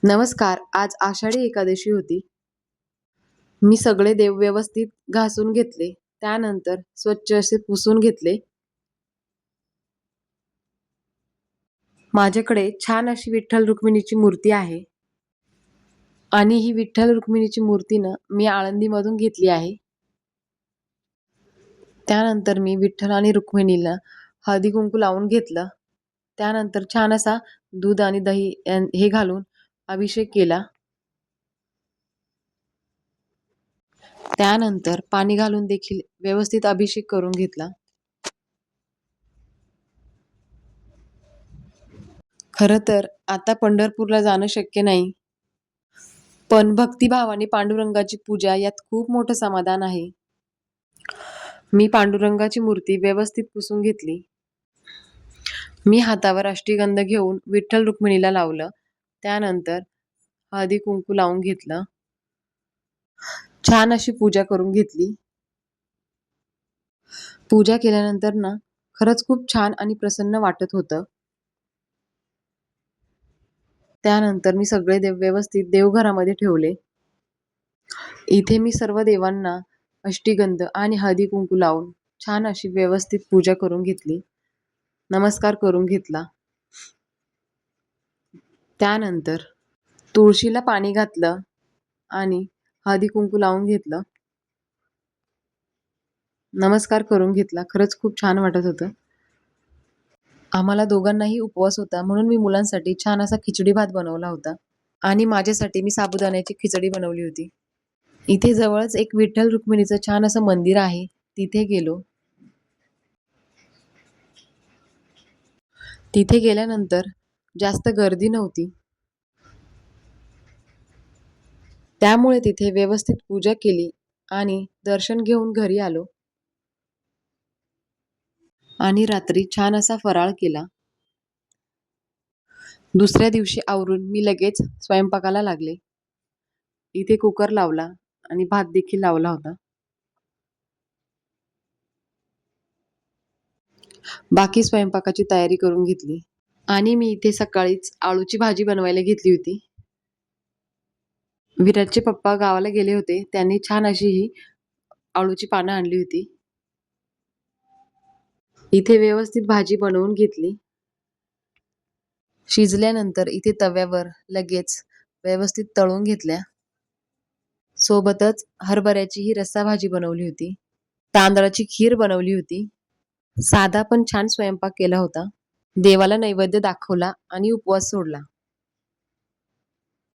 नमस्कार. आज आषाढी एकादशी होती. मी सगळे देव व्यवस्थित घासून घेतले. त्यानंतर स्वच्छ असे पुसून घेतले. माझ्याकडे छान अशी विठ्ठल रुक्मिणीची मूर्ती आहे आणि ही विठ्ठल रुक्मिणीची मूर्ती ना मी आळंदीमधून घेतली आहे. त्यानंतर मी विठ्ठल आणि रुक्मिणीला हळदी कुंकू लावून घेतलं. त्यानंतर छान असा दूध आणि दही हे घालून अभिषेक केला. त्यानंतर पाणी घालून देखील व्यवस्थित अभिषेक करून घेतला. खरं तर आता पंढरपूरला जाणं शक्य नाही. पण भक्तिभावाने पांडुरंगाची पूजा यात खूप मोठं समाधान आहे. मी पांडुरंगाची मूर्ती व्यवस्थित पुसून घेतली. मी हातावर अष्टगंध घेऊन विठ्ठल रुक्मिणीला लावलं. त्यानंतर हळदी कुंकू लावून घेतलं. छान अशी पूजा करून घेतली. पूजा केल्यानंतर ना खरंच खूप छान आणि प्रसन्न वाटत होतं. त्यानंतर मी सगळे देव व्यवस्थित देवघरामध्ये ठेवले. इथे मी सर्व देवांना अष्टगंध आणि हळदी कुंकू लावून छान अशी व्यवस्थित पूजा करून घेतली. नमस्कार करून घेतला. त्यानंतर तुळशीला पाणी घातलं आणि हळदी कुंकू लावून घेतलं. नमस्कार करून घेतला. खरंच खूप छान वाटत होतं. आम्हाला दोघांनाही उपवास होता म्हणून मी मुलांसाठी छान असा खिचडी भात बनवला होता आणि माझ्यासाठी मी साबुदाण्याची खिचडी बनवली होती. इथे जवळच एक विठ्ठल रुक्मिणीचं छान असं मंदिर आहे. तिथे गेलो. तिथे गेल्यानंतर जास्त गर्दी नव्हती. त्यामुळे तिथे व्यवस्थित पूजा केली आणि दर्शन घेऊन घरी आलो आणि रात्री छान असा फराळ केला. दुसऱ्या दिवशी आवरून मी लगेच स्वयंपाकाला लागले. इथे कुकर लावला आणि भात देखील लावला होता. बाकी स्वयंपाकाची तयारी करून घेतली आणि मी इथे सकाळीच आळूची भाजी बनवायला घेतली होती. विराजचे पप्पा गावाला गेले होते. त्यांनी छान अशी ही आळूची पानं आणली होती. इथे व्यवस्थित भाजी बनवून घेतली. शिजल्यानंतर इथे तव्यावर लगेच व्यवस्थित तळून घेतल्या. सोबतच हरभऱ्याची ही रस्सा भाजी बनवली होती. तांदळाची खीर बनवली होती. साधा पण छान स्वयंपाक केला होता. देवाला नैवेद्य दाखवला आणि उपवास सोडला.